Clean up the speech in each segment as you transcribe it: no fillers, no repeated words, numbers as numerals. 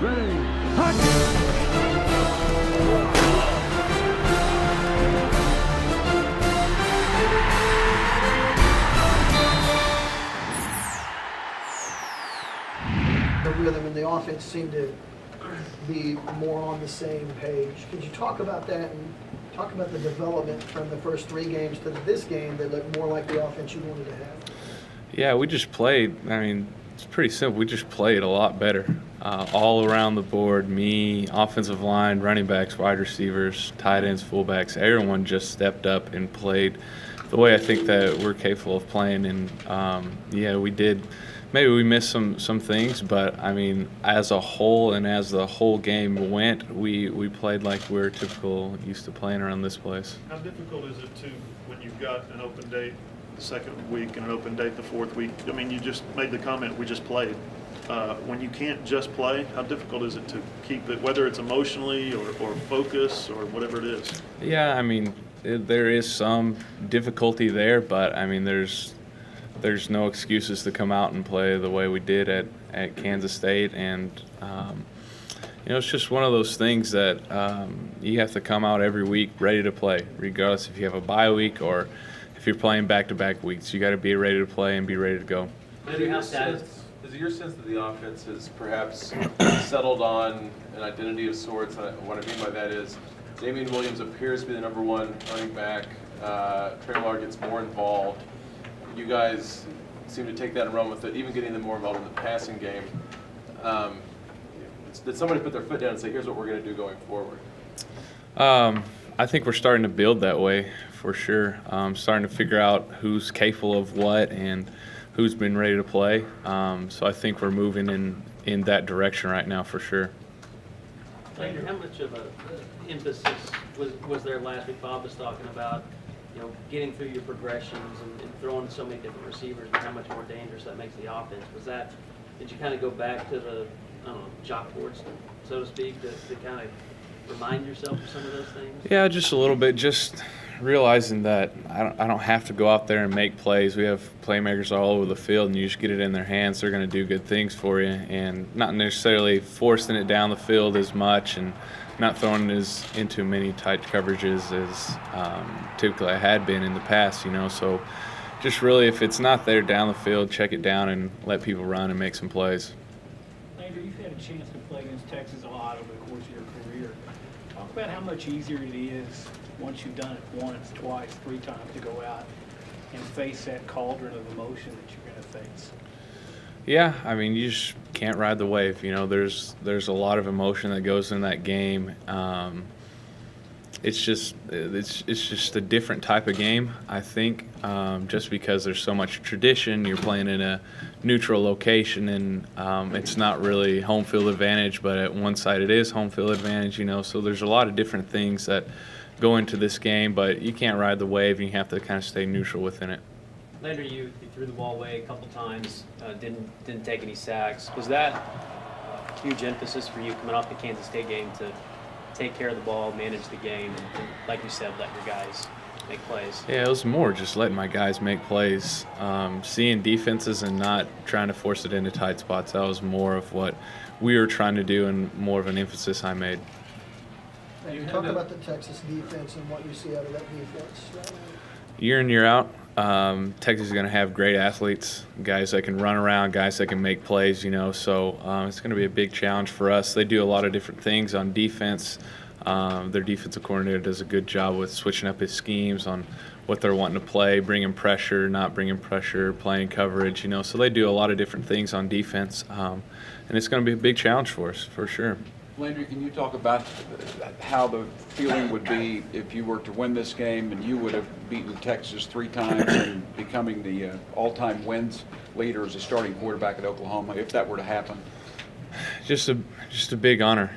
Ready, hot! The rhythm and the offense seemed to be more on the same page. Could you talk about that and talk about the development from the first 3 games to this game that looked more like the offense you wanted to have? Yeah, we just played. I mean, it's pretty simple. We just played a lot better. All around the board, me, offensive line, running backs, wide receivers, tight ends, fullbacks, everyone just stepped up and played the way I think that we're capable of playing. And, yeah, we did. Maybe we missed some things, but, I mean, as a whole and as the whole game went, we played like we're typical, used to playing around this place. How difficult is it when you've got an open date the second week and an open date the fourth week? I mean, you just made the comment, we just played. When you can't just play, how difficult is it to keep it, whether it's emotionally or focus or whatever it is? Yeah, I mean, there is some difficulty there, but, I mean, there's no excuses to come out and play the way we did at Kansas State. And, it's just one of those things that you have to come out every week ready to play, regardless if you have a bye week or if you're playing back-to-back weeks. You got to be ready to play and be ready to go. Is it your sense that the offense has perhaps settled on an identity of sorts? And what I mean by that is Damian Williams appears to be the number 1 running back. Trey Lard gets more involved. You guys seem to take that and run with it, even getting them more involved in the passing game. Did somebody put their foot down and say, here's what we're going to do going forward? I think we're starting to build that way for sure. Starting to figure out who's capable of what and who's been ready to play. So I think we're moving in that direction right now for sure. Landry, how much of an emphasis was there last week? Bob was talking about, getting through your progressions and throwing so many different receivers and how much more dangerous that makes the offense. Did you kind of go back to the, chalkboards, so to speak, to kind of remind yourself of some of those things? Yeah, just a little bit. Just realizing that I don't have to go out there and make plays. We have playmakers all over the field, and you just get it in their hands. They're going to do good things for you, and not necessarily forcing it down the field as much and not throwing as into many tight coverages as typically I had been in the past, So just really, if it's not there down the field, check it down and let people run and make some plays. Landry, you've had a chance to play against Texas a lot over the course of your career. Talk about how much easier it is once you've done it once, twice, 3 times to go out and face that cauldron of emotion that you're going to face. Yeah, I mean, you just can't ride the wave. There's a lot of emotion that goes in that game. It's just a different type of game, I think, just because there's so much tradition. You're playing in a neutral location, and it's not really home field advantage, but at one side it is home field advantage, So there's a lot of different things that go into this game, but you can't ride the wave. You have to kind of stay neutral within it. Landry, you threw the ball away a couple times, didn't take any sacks. Was that a huge emphasis for you coming off the Kansas State game to take care of the ball, manage the game, and like you said, let your guys make plays? Yeah, it was more just letting my guys make plays, seeing defenses and not trying to force it into tight spots. That was more of what we were trying to do and more of an emphasis I made. And talk about the Texas defense and what you see out of that defense right now. Year in, year out, Texas is going to have great athletes, guys that can run around, guys that can make plays, So it's going to be a big challenge for us. They do a lot of different things on defense. Their defensive coordinator does a good job with switching up his schemes on what they're wanting to play, bringing pressure, not bringing pressure, playing coverage, So they do a lot of different things on defense, and it's going to be a big challenge for us, for sure. Landry, can you talk about how the feeling would be if you were to win this game and you would have beaten Texas 3 times and becoming the all-time wins leader as a starting quarterback at Oklahoma, if that were to happen? Just a big honor,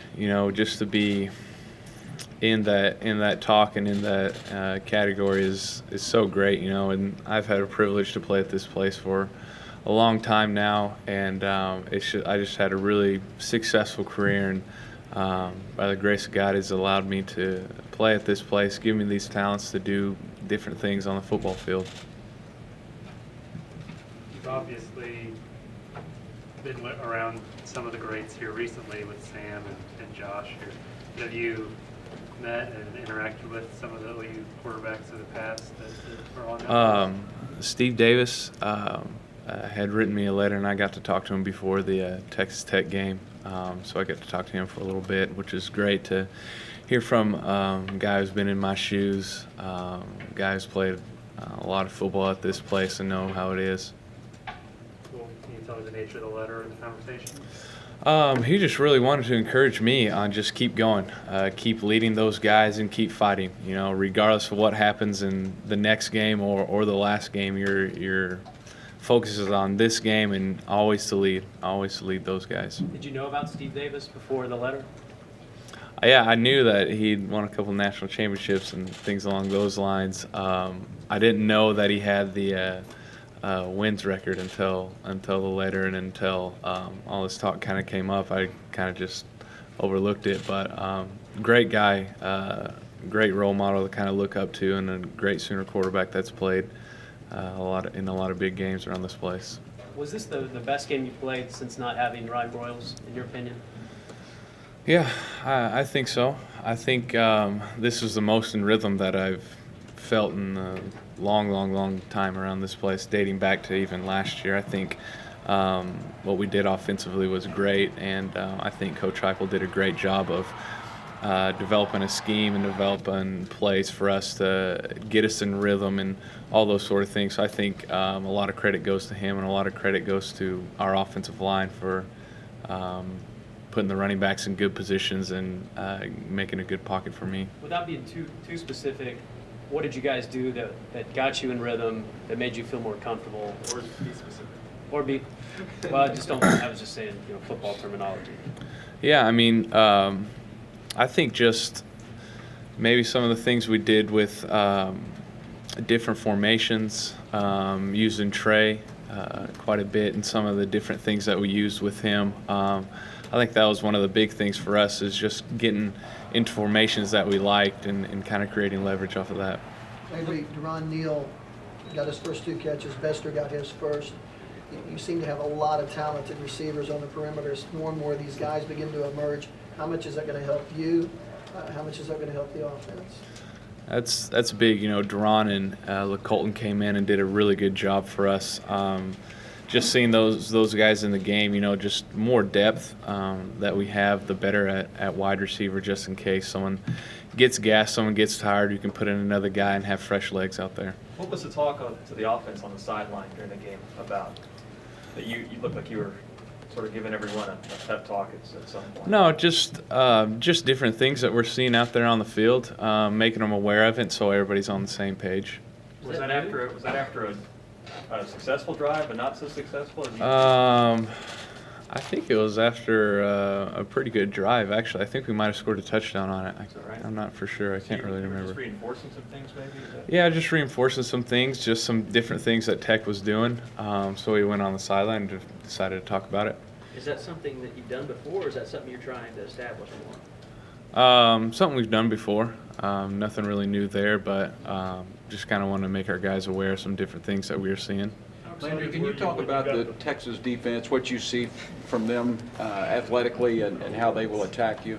just to be in that talk and in that category is so great, and I've had a privilege to play at this place for a long time now, and I just had a really successful career, and by the grace of God, has allowed me to play at this place, give me these talents to do different things on the football field. You've obviously been around some of the greats here recently with Sam and Josh here. Have you met and interacted with some of the OU quarterbacks of the past that are on that list? Steve Davis had written me a letter, and I got to talk to him before the Texas Tech game. So I got to talk to him for a little bit, which is great to hear from a guy who's been in my shoes, a guy who's played a lot of football at this place and know how it is. Cool. Can you tell me the nature of the letter and the conversation? He just really wanted to encourage me on just keep going, keep leading those guys and keep fighting. You know, regardless of what happens in the next game or the last game, your focus is on this game and always to lead those guys. Did you know about Steve Davis before the letter? Yeah, I knew that he'd won a couple national championships and things along those lines. I didn't know that he had the wins record until the letter and until all this talk kind of came up. I kind of just overlooked it, but great guy, great role model to kind of look up to, and a great Sooner quarterback that's played a lot of big games around this place. Was this the best game you played since not having Ryan Broyles, in your opinion? Yeah, I think so. I think this was the most in rhythm that I've felt in a long time around this place, dating back to even last year. I think what we did offensively was great, and I think Coach Heupel did a great job of developing a scheme and developing plays for us to get us in rhythm and all those sort of things. So I think a lot of credit goes to him, and a lot of credit goes to our offensive line for putting the running backs in good positions and making a good pocket for me. Without being too specific, what did you guys do that got you in rhythm, that made you feel more comfortable? Or be specific. Or be, well, I was just saying, football terminology. Yeah, I mean, I think just maybe some of the things we did with different formations, using Trey quite a bit, and some of the different things that we used with him. I think that was one of the big things for us, is just getting into formations that we liked and kind of creating leverage off of that. Maybe Deron Neal got his first 2 catches. Bester got his first. You seem to have a lot of talented receivers on the perimeters. More and more of these guys begin to emerge. How much is that going to help you? How much is that going to help the offense? That's big. Deron and LeColton came in and did a really good job for us. Just seeing those guys in the game, just more depth that we have, the better at wide receiver, just in case someone gets gassed, someone gets tired, you can put in another guy and have fresh legs out there. What was the talk to the offense on the sideline during the game about? That you looked like you were sort of giving everyone a pep talk at some point. No, just different things that we're seeing out there on the field, making them aware of it so everybody's on the same page. Was that after a successful drive, but not so successful? I think it was after a pretty good drive, actually. I think we might have scored a touchdown on it. Is that right? I'm not for sure. I can't really remember. Just reinforcing some things, maybe? Yeah, just reinforcing some things, just some different things that Tech was doing. So we went on the sideline and decided to talk about it. Is that something that you've done before, or is that something you're trying to establish more? Something we've done before. Nothing really new there, but just kind of want to make our guys aware of some different things that we are seeing. Landry, can you talk about the Texas defense, what you see from them athletically and how they will attack you?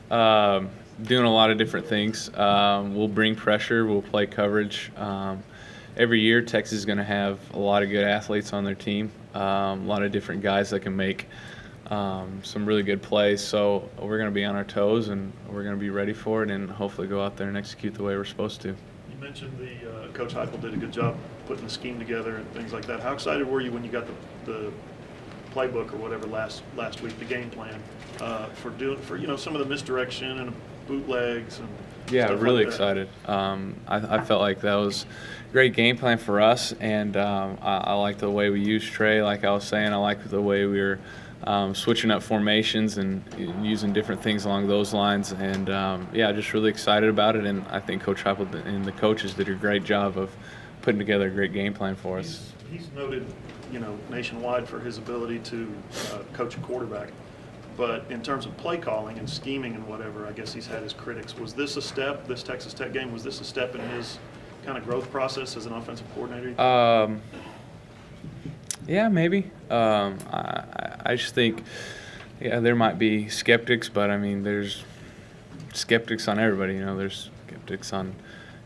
Doing a lot of different things. We'll bring pressure. We'll play coverage. Every year, Texas is going to have a lot of good athletes on their team, a lot of different guys that can make some really good plays. So we're going to be on our toes, and we're going to be ready for it, and hopefully go out there and execute the way we're supposed to. You mentioned Coach Heupel did a good job putting the scheme together and things like that. How excited were you when you got the playbook or whatever last week, the game plan, for some of the misdirection and bootlegs and yeah, stuff really like that? excited. I felt like that was a great game plan for us, and I like the way we used Trey. Like I was saying, I like the way we were switching up formations and using different things along those lines. And yeah, just really excited about it. And I think Coach Heupel and the coaches did a great job of putting together a great game plan for us. He's noted, nationwide for his ability to coach a quarterback. But in terms of play calling and scheming and whatever, I guess he's had his critics. Was this a step, this Texas Tech game, was this a step in his kind of growth process as an offensive coordinator? Yeah, maybe. I just think Yeah, there might be skeptics, but I mean, there's skeptics on everybody. You know, there's skeptics on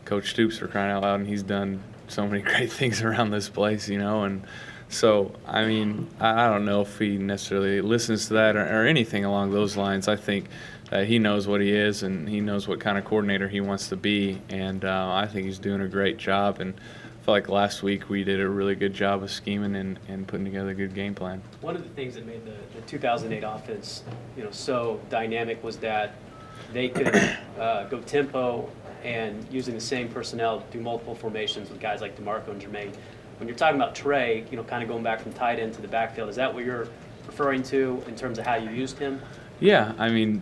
Coach Stoops, for crying out loud, and he's done so many great things around this place, you know. And so, I mean, I don't know if he necessarily listens to that or anything along those lines. I think that he knows what he is and he knows what kind of coordinator he wants to be, and I think he's doing a great job. And I feel like last week we did a really good job of scheming and putting together a good game plan. One of the things that made the 2008 offense, so dynamic was that they could go tempo and using the same personnel do multiple formations with guys like DeMarco and Jermaine. When you're talking about Trey, kind of going back from tight end to the backfield, is that what you're referring to in terms of how you used him? Yeah, I mean,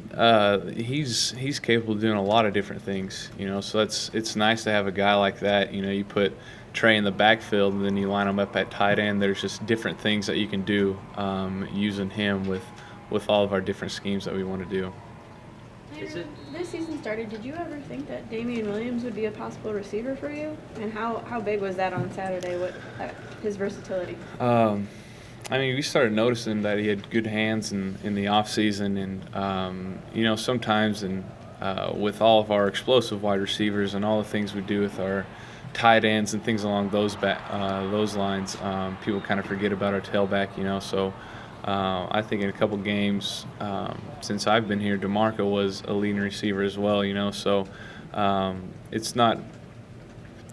he's capable of doing a lot of different things, so it's nice to have a guy like that. You put Trey in the backfield and then you line him up at tight end. There's just different things that you can do using him with all of our different schemes that we want to do. This season started, did you ever think that Damian Williams would be a possible receiver for you? And how big was that on Saturday, his versatility? I mean, we started noticing that he had good hands in the offseason, and, sometimes with all of our explosive wide receivers and all the things we do with our tight ends and things along those lines, people kind of forget about our tailback, so I think in a couple games since I've been here, DeMarco was a leading receiver as well, so it's not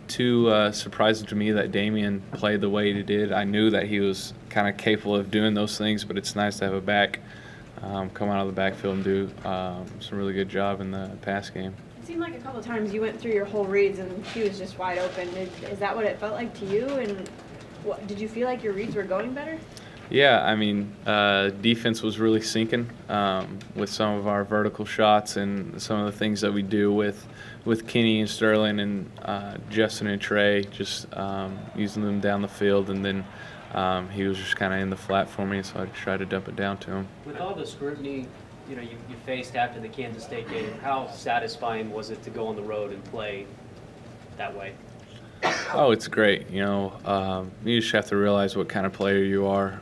too surprising to me that Damian played the way he did. I knew that he was kind of capable of doing those things, but it's nice to have a back come out of the backfield and do some really good job in the pass game. It seemed like a couple of times you went through your whole reads and he was just wide open. Is that what it felt like to you? And did you feel like your reads were going better? Yeah, I mean, defense was really sinking with some of our vertical shots and some of the things that we do with Kenny and Sterling and Justin and Trey, just using them down the field, and then he was just kind of in the flat for me, so I tried to dump it down to him. With all the scrutiny, you faced after the Kansas State game, how satisfying was it to go on the road and play that way? Oh, it's great. You just have to realize what kind of player you are.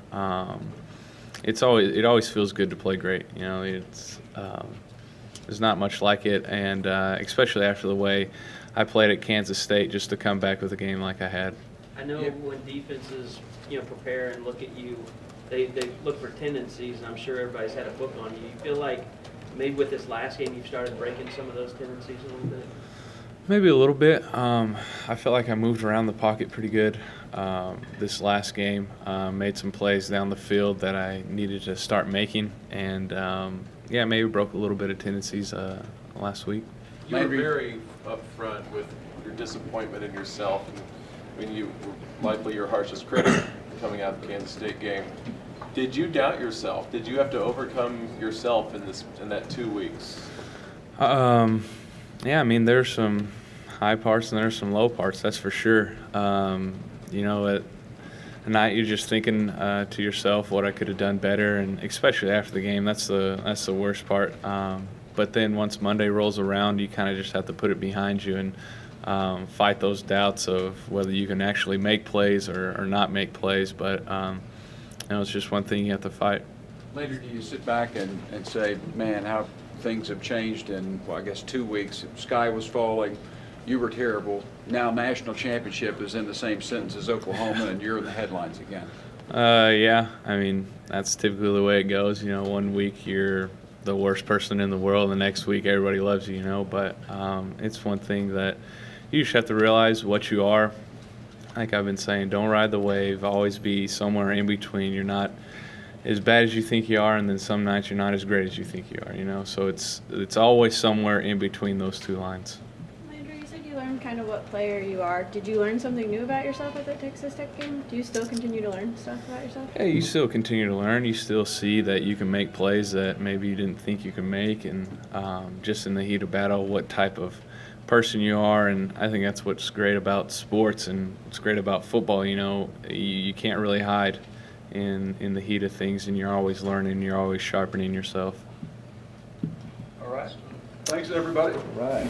It always feels good to play great. There's not much like it, and especially after the way I played at Kansas State, just to come back with a game like I had. I know when defenses, prepare and look at you, they look for tendencies, and I'm sure everybody's had a book on you. You feel like maybe with this last game you've started breaking some of those tendencies a little bit? Maybe a little bit. I felt like I moved around the pocket pretty good this last game. Made some plays down the field that I needed to start making, and maybe broke a little bit of tendencies last week. You were very upfront with your disappointment in yourself. And, you were likely your harshest critic coming out of the Kansas State game. Did you doubt yourself? Did you have to overcome yourself in that 2 weeks? Yeah, I mean, there's some high parts and there's some low parts, that's for sure. At night you're just thinking to yourself what I could have done better, and especially after the game, that's the worst part. But then once Monday rolls around, you kind of just have to put it behind you and fight those doubts of whether you can actually make plays or not make plays. But it's just one thing you have to fight. Later, do you sit back and say, man, how things have changed in, 2 weeks? Sky was falling, you were terrible. Now national championship is in the same sentence as Oklahoma, and you're in the headlines again. Yeah, I mean, that's typically the way it goes. 1 week you're the worst person in the world, the next week everybody loves you, But it's one thing that you just have to realize what you are. Like I've been saying, don't ride the wave. Always be somewhere in between. You're not as bad as you think you are, and then some nights you're not as great as you think you are, So it's always somewhere in between those two lines. Landry, you said you learned kind of what player you are. Did you learn something new about yourself at that Texas Tech game? Do you still continue to learn stuff about yourself? Yeah, you still continue to learn. You still see that you can make plays that maybe you didn't think you could make, and just in the heat of battle, what type of person you are. And I think that's what's great about sports and what's great about football. You can't really hide in the heat of things, and you're always learning, you're always sharpening yourself. All right. Thanks, everybody. Right.